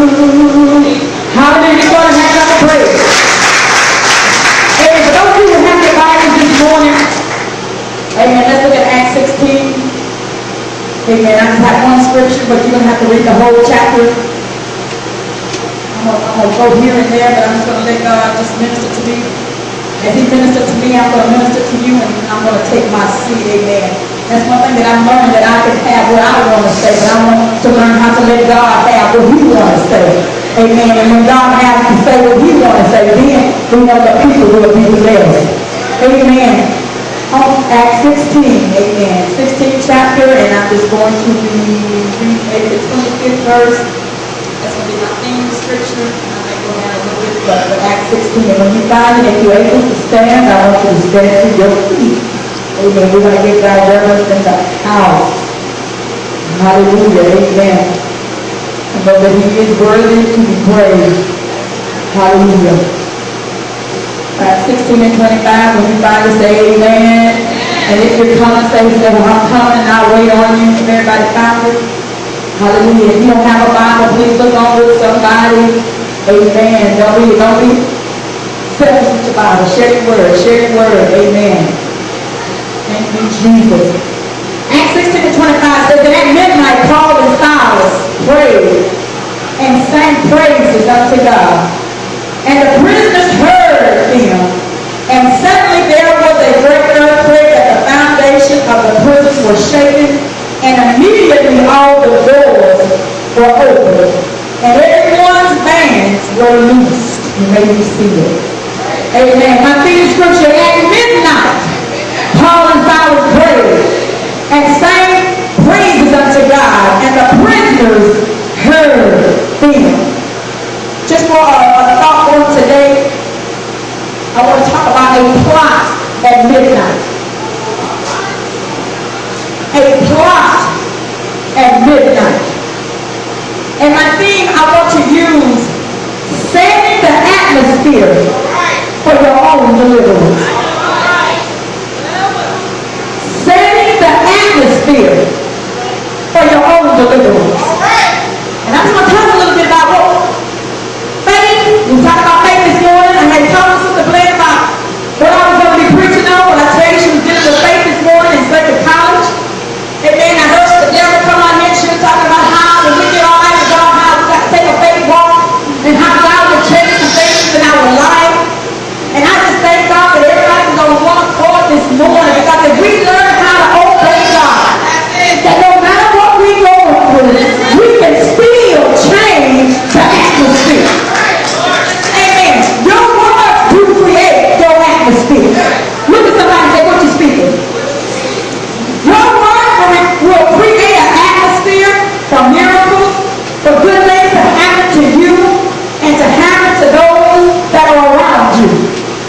Hallelujah. You're going to have to praise. And for those of you who have your Bibles this morning, amen, let's look at Acts 16. Amen. I just have one scripture, but you're going to have to read the whole chapter. I'm going to go here and there, but I'm just going to let God just minister to me. As He ministered to me, I'm going to minister to you, and I'm going to take my seat. Amen. That's one thing that I'm learning, that I can have what I want to say, but I want to learn how to let God have what He wants to say. Amen. And when God has to say what He wants to say, then we know the people will be blessed. Amen. On Acts 16, amen. 16th chapter, and I'm just going to read the 25th verse. That's going to be my theme scripture. I might go down a little bit, but Acts 16. And when you find it, if you're able to stand, I want you to stand to your feet. Amen. We're going to give God reverence in the house. Hallelujah. Amen. I know that He is worthy to be praised. Hallelujah. Acts 16 and 25. When you find it, say amen. And if you're coming, say, well, I'm coming and I'll wait on you. If everybody found it. Hallelujah. If you don't have a Bible, please look on with somebody. Amen. Don't be selfish with your Bible. Share your word. Share your word. Amen. Thank you, Jesus. Acts 16 and 25 says that at midnight Paul and Silas prayed and sang praises unto God. And the prisoners heard them. And suddenly there was a great earthquake, that the foundation of the prison was shaken. And immediately all the doors were opened. And everyone's bands were loosed. You may be seated. Amen. My theme scripture, at midnight, Paul and Silas prayed and sang praises unto God, and the prisoners heard them. Just for a thought on today, I want to talk about a plot at midnight. A plot at midnight. And my theme, I want to use setting the atmosphere for your own deliverance. Setting the atmosphere for your own deliverance. And I'm just going to talk a little bit about what faith. We talked about faith this morning. I had told Sister Blair about what I was going to be preaching on. When I tell you she was dealing with faith this morning in Sacred College. Amen. I heard Sister Deborah come on here. She was talking about how when we get all right with God, how we got to take a faith walk, and how God will change some things in our life. And I just thank God that everybody was on one accord this morning, because if we learn how to obey God, that no matter what we go through, we can still change the atmosphere. Amen. Your words do create your atmosphere. Look at somebody and say, what you speaking? Your words will create an atmosphere for miracles, for good things to happen to you, and to happen to those that are around you.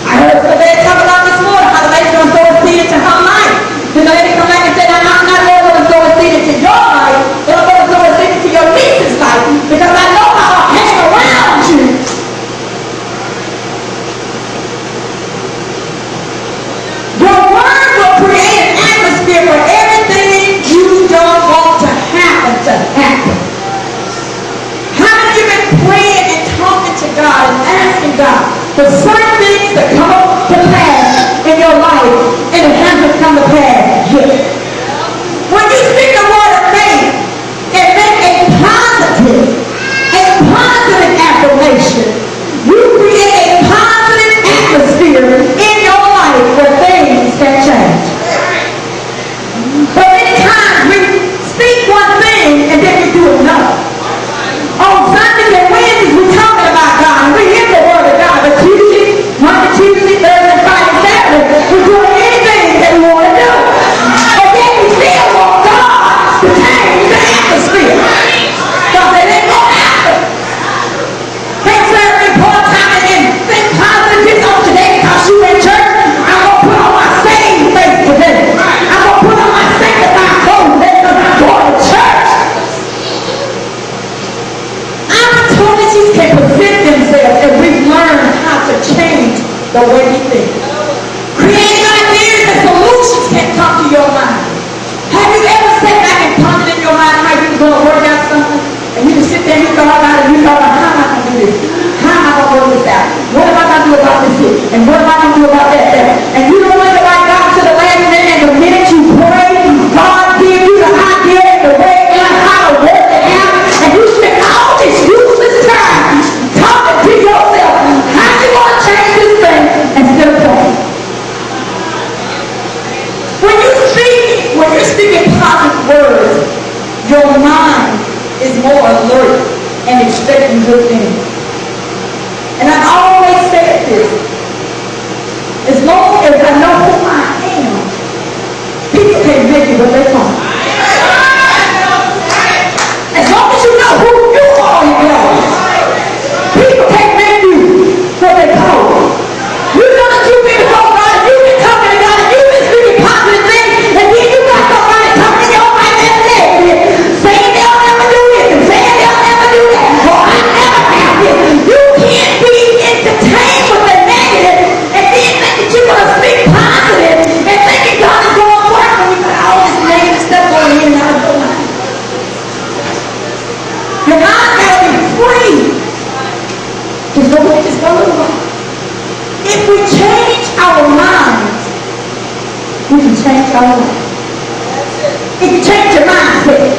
I heard somebody talk about this morning, how the lady going to sow a seed into her life. Then the lady come back and said, I'm not going to sow a seed into your life, but I'm going to sow a seed into your niece's life, because I know how I hang around you. Your word will create an atmosphere for everything you don't want to happen to happen. How have you been praying and talking to God and asking God for certain things to come to pass in your life, and it hasn't come to pass yet? When you speak the word of faith and make a positive affirmation, you create a positive atmosphere in your life where things can change. But many times we speak one thing and then we do another. On Sundays and Wednesdays we're talking about God and we hear the word of God, but Monday, Tuesday, Thursday, Friday, Saturday, we're doing anything that we want to do. But then we still want God to change the atmosphere. Because it ain't going to happen. Can't serve me part-time and think positive this on today because you in church. I'm going to put on my same face today. I'm going to put on my sanctified clothes today because I'm going to church. Opportunities can present themselves if we learn how to change the way we think. Creative ideas and solutions can come to your mind. Have you ever sat back and pondered in your mind how you were going to work out something? And you just sit there and you thought about it, you thought about and expecting good things. And I always said this, as long as I know who I am, people can't make it what they want. As long as you know who you are in God, people can't make you what they call. You know that you've been before God, you've been talking to God, you've been speaking positive things, and then you got somebody talking in your life and negative, saying they'll never do this, and saying they'll never do that, or I never have this. You can't be entertained with the negative, and then think that you're going to speak positive, and thinking God is going to work when you got all this negative stuff going in and out of your life. Your mind got to be free. Just go with this one little while. If we change our minds, we can change our life. If you change your mindset,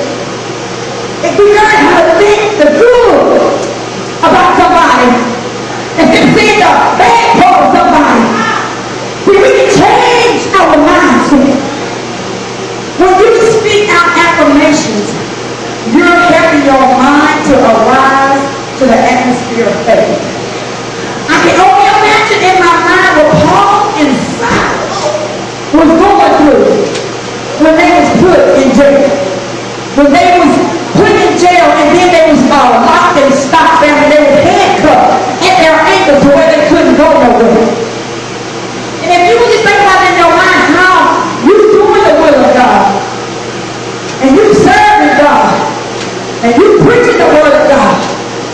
if we learn how to think the good about somebody, instead of seeing the bad part of somebody, then we can change our mindset. When you speak out affirmations, you're helping your mind to arise to the atmosphere of faith. I can only imagine in my mind what Paul and Silas was going through when they was put in jail. When they was put in jail and then they was locked and stopped there and they was handcuffed at their ankles to where they couldn't go nowhere. And if you would just think about in your mind how you doing the will of God and you serving God and you preaching the word of God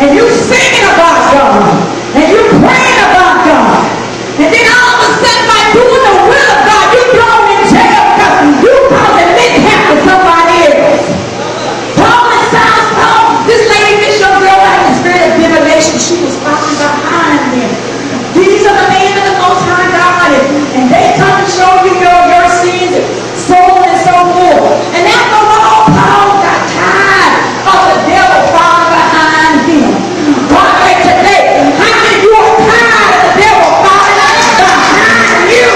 and you singing about God and you praying about God, and then all of a sudden by doing the will of God you thrown in jail because you causing mishap to somebody else. Paul and Silas, this lady, this young girl had the spirit of divination. She was walking behind them. These are the men of the Most High God, and they come and show you your sins and so on and so forth. And after all, Paul got tired of the devil falling behind him. God, like today, how many of you are tired of the devil falling behind you?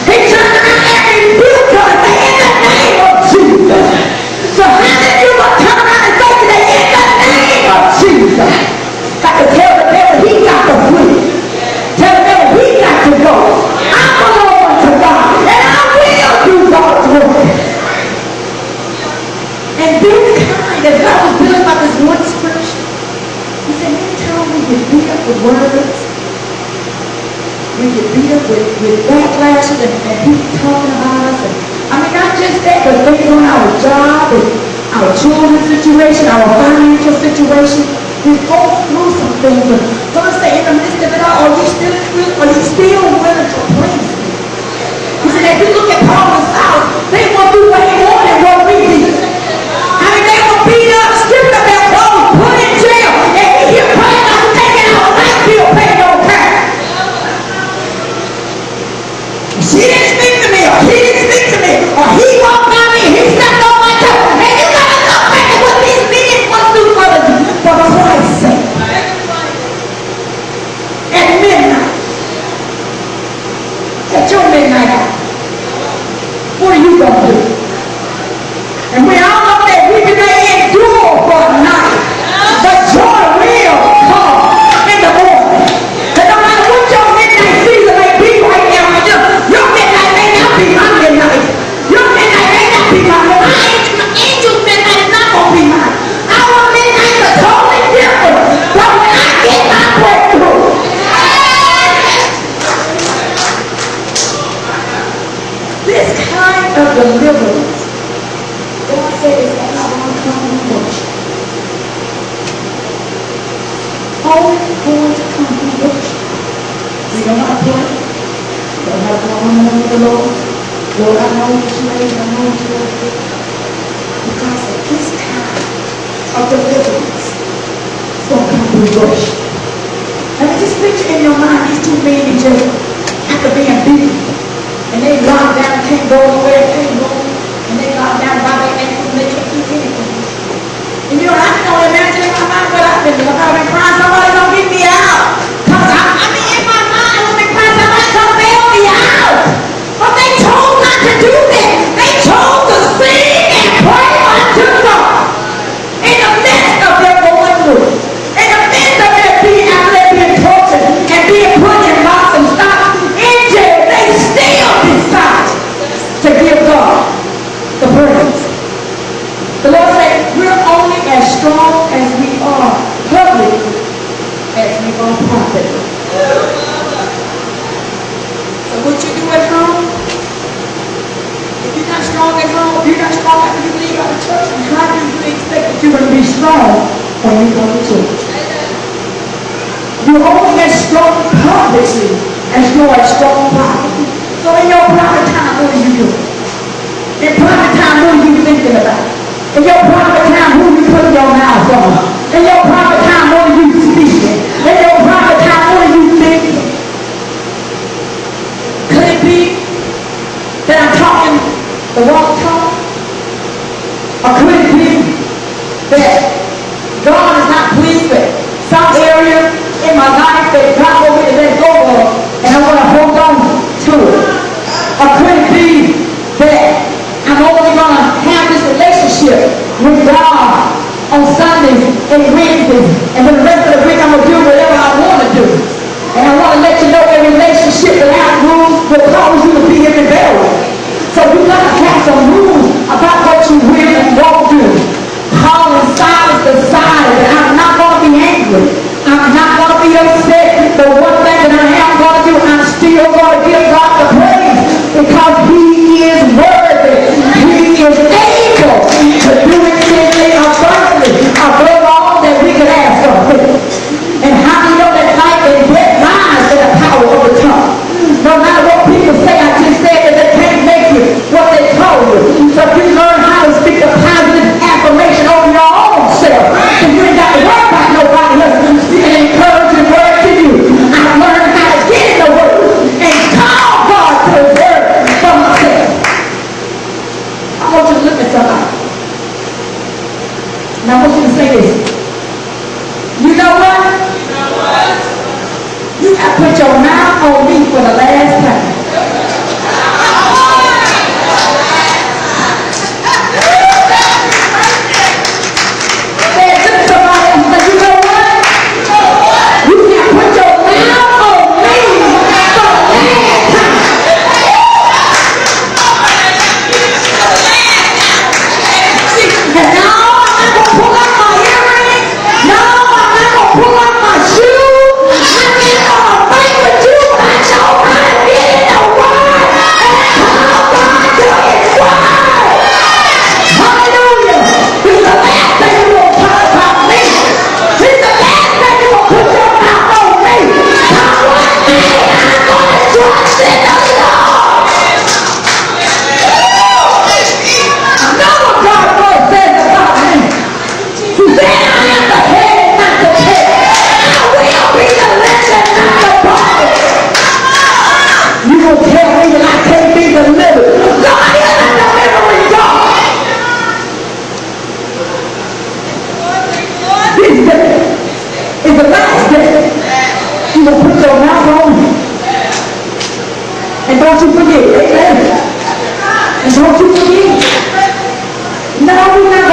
He turned around and rebuked her and said, in the name of Jesus. So how many of you will turn around and say today, in the name of Jesus? Got to tell the devil he got to flee. Tell the devil he got to go. I'm belong to God, and I will do God's work. And this kind, as God was dealing about this one scripture, he said, anytime we get beat up with words, we get beat up with backlashes and people talking about us. And, I mean, not just that, but things on our job and our children's situation, our financial situation. We go through some things. But God said, in the midst of it all, are you still willing to praise me? He said, if you look at Paul and Silas, they went through way more than what we did. I mean, they were beat up, stripped of their clothes, put in jail, and we hear praying us taking our life bill, paying no tax. She didn't speak to me, or he didn't speak to me, or he walked by me, he stepped on my toe. And you gotta look back at what these men went through for Christ's sake. At midnight, at your midnight hour, what are you gonna do? And we all know that we may endure for a night, but joy will come in the morning. And no matter what your midnight season may be right now, your midnight may not be my midnight. Your midnight may not be my midnight. My angel's midnight is not going to be mine. Our midnights are totally different. But when I get my breakthrough, this kind of deliverance, God said, is only going to come from worship. Only going to come from worship. We don't have to pray. We don't have to go on and with the Lord. Lord, I know what you made. I know what you made. Because at this time of deliverance, it's going to come through worship. Now just picture in your mind these two men in jail after being beaten. And they locked down, can't go nowhere, can't go. And they locked down by their ankles and they can't do anything. And you know, I can only imagine in my mind what I've been doing. I've been crying, somebody's going to get me out. Because I mean, in my mind, I've been crying, somebody's going to bail me out. But they chose not to do that. They chose to sing and pray unto God. In the when you go to church. You're only as strong publicly as you are strong privately. So in your private time, what do you do? In private time, what are you thinking about? In your private time, who you put your mouth on? In your private time, what are you speaking? In your private time, what are you thinking? Could it be that I'm talking the wrong talk? Or could it be that God is not pleased with some area in my life that God wants me to let go of and I want to hold on to it? Or could it be that I'm only going to have this relationship with God on Sundays and Wednesdays, and then the rest of the week I'm going to do whatever I want to do? And I want to let you know that relationship without rules will cause you to be in rebellion. So you got to have some rules about what you will and won't do. Paul and Silas decided that I'm not going to be angry. I'm not going to be upset. The one thing that I am going to do, I'm still going to give God the praise because He is worthy. He is able to do exceedingly abundantly above all that we could ask of Him. And how do you know that life and death lies in the power of the tongue? No matter what people say, I just said that they can't make you what they told you. So if you learn how to speak a positive affirmation over your own self, then you ain't got to worry about nobody else. An encouraging word to you. I've learned how to get in the word and call God to the word for myself. I want you to look at somebody. And I want you to say this. You know what? You have put your mouth on me for the last time. Don't you forget, amen. And don't you forget. No, we're not